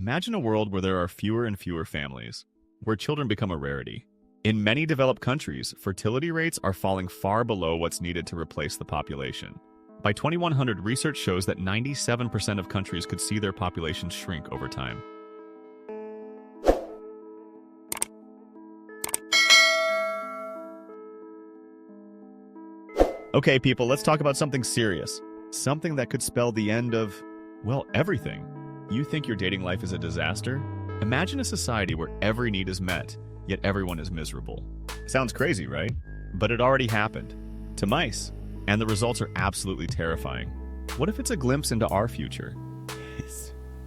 Imagine a world where there are fewer and fewer families, where children become a rarity. In many developed countries, fertility rates are falling far below what's needed to replace the population. By 2100, research shows that 97% of countries could see their populations shrink over time. Okay, people, let's talk about something serious. Something that could spell the end of, well, everything. You think your dating life is a disaster? Imagine a society where every need is met, yet everyone is miserable. Sounds crazy, right? But it already happened. To mice. And the results are absolutely terrifying. What if it's a glimpse into our future?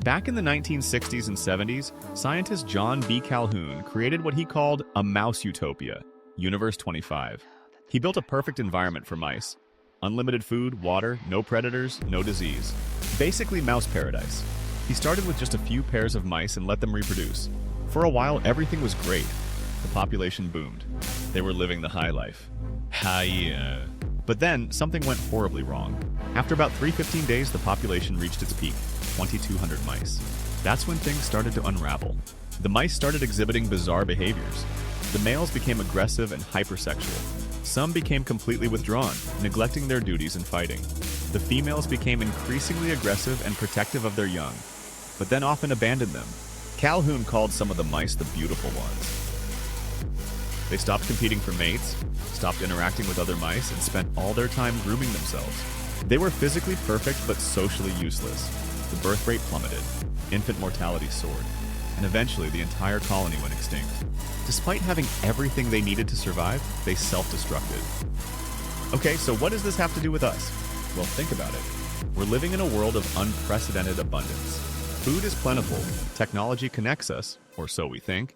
Back in the 1960s and 70s, scientist John B. Calhoun created what he called a Mouse Utopia, Universe 25. He built a perfect environment for mice. Unlimited food, water, no predators, no disease. Basically mouse paradise. He started with just a few pairs of mice and let them reproduce. For a while, everything was great. The population boomed. They were living the high life. Hi. But then, something went horribly wrong. After about 315 days, the population reached its peak, 2,200 mice. That's when things started to unravel. The mice started exhibiting bizarre behaviors. The males became aggressive and hypersexual. Some became completely withdrawn, neglecting their duties and fighting. The females became increasingly aggressive and protective of their young, but then often abandoned them. Calhoun called some of the mice the beautiful ones. They stopped competing for mates, stopped interacting with other mice, and spent all their time grooming themselves. They were physically perfect but socially useless. The birth rate plummeted, infant mortality soared, and eventually the entire colony went extinct. Despite having everything they needed to survive, they self-destructed. Okay, so what does this have to do with us? Well, think about it. We're living in a world of unprecedented abundance. Food is plentiful, technology connects us, or so we think,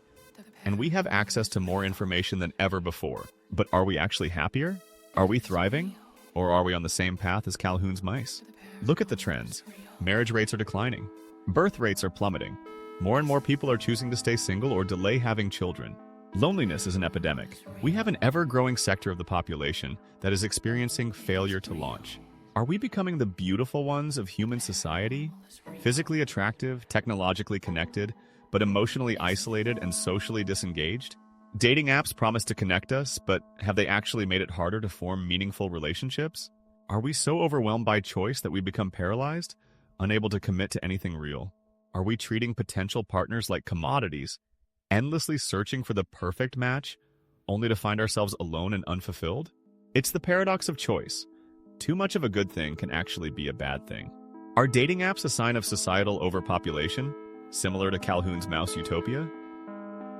and we have access to more information than ever before. But are we actually happier? Are we thriving? Or are we on the same path as Calhoun's mice? Look at the trends. Marriage rates are declining. Birth rates are plummeting. More and more people are choosing to stay single or delay having children. Loneliness is an epidemic. We have an ever-growing sector of the population that is experiencing failure to launch. Are we becoming the beautiful ones of human society? Physically attractive, technologically connected, but emotionally isolated and socially disengaged? Dating apps promise to connect us, but have they actually made it harder to form meaningful relationships? Are we so overwhelmed by choice that we become paralyzed, unable to commit to anything real? Are we treating potential partners like commodities, endlessly searching for the perfect match, only to find ourselves alone and unfulfilled? It's the paradox of choice. Too much of a good thing can actually be a bad thing. Are dating apps a sign of societal overpopulation, similar to Calhoun's Mouse Utopia?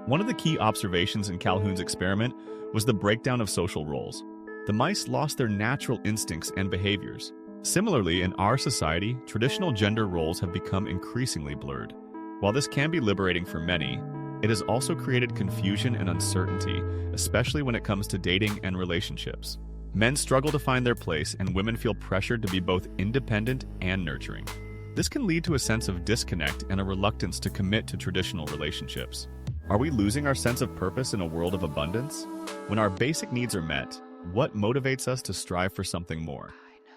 One of the key observations in Calhoun's experiment was the breakdown of social roles. The mice lost their natural instincts and behaviors. Similarly, in our society, traditional gender roles have become increasingly blurred. While this can be liberating for many, it has also created confusion and uncertainty, especially when it comes to dating and relationships. Men struggle to find their place, and women feel pressured to be both independent and nurturing. This can lead to a sense of disconnect and a reluctance to commit to traditional relationships. Are we losing our sense of purpose in a world of abundance? When our basic needs are met, what motivates us to strive for something more?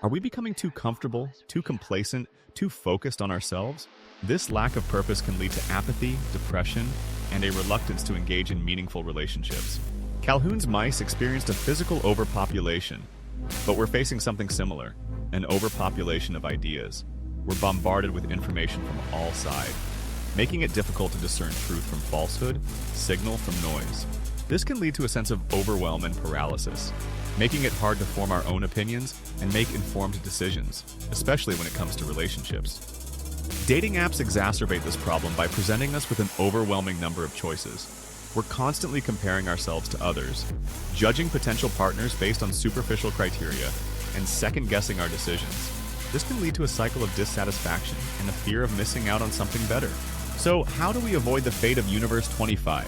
Are we becoming too comfortable, too complacent, too focused on ourselves? This lack of purpose can lead to apathy, depression, and a reluctance to engage in meaningful relationships. Calhoun's mice experienced a physical overpopulation, but we're facing something similar, an overpopulation of ideas. We're bombarded with information from all sides, making it difficult to discern truth from falsehood, signal from noise. This can lead to a sense of overwhelm and paralysis, making it hard to form our own opinions and make informed decisions, especially when it comes to relationships. Dating apps exacerbate this problem by presenting us with an overwhelming number of choices. We're constantly comparing ourselves to others, judging potential partners based on superficial criteria, and second-guessing our decisions. This can lead to a cycle of dissatisfaction and a fear of missing out on something better. So, how do we avoid the fate of Universe 25?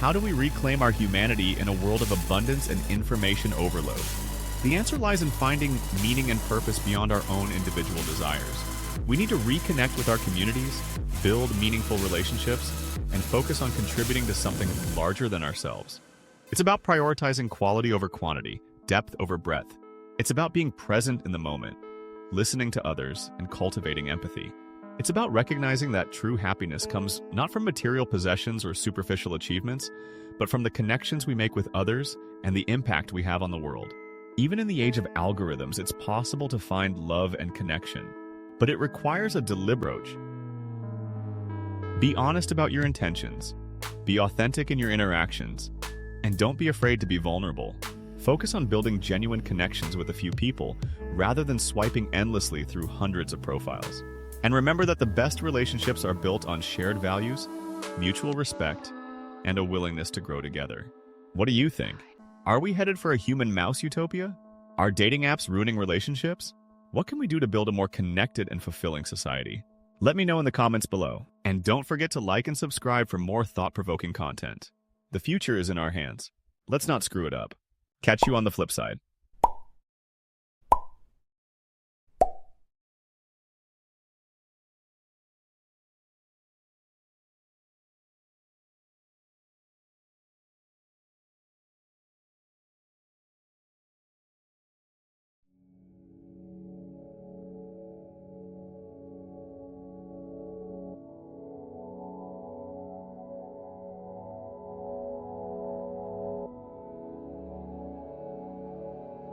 How do we reclaim our humanity in a world of abundance and information overload? The answer lies in finding meaning and purpose beyond our own individual desires. We need to reconnect with our communities, build meaningful relationships, and focus on contributing to something larger than ourselves. It's about prioritizing quality over quantity, depth over breadth. It's about being present in the moment, listening to others, and cultivating empathy. It's about recognizing that true happiness comes not from material possessions or superficial achievements, but from the connections we make with others and the impact we have on the world. Even in the age of algorithms, it's possible to find love and connection, but it requires a deliberate approach. Be honest about your intentions, be authentic in your interactions, and don't be afraid to be vulnerable. Focus on building genuine connections with a few people rather than swiping endlessly through hundreds of profiles. And remember that the best relationships are built on shared values, mutual respect, and a willingness to grow together. What do you think? Are we headed for a human mouse utopia? Are dating apps ruining relationships? What can we do to build a more connected and fulfilling society? Let me know in the comments below. And don't forget to like and subscribe for more thought-provoking content. The future is in our hands. Let's not screw it up. Catch you on the flip side.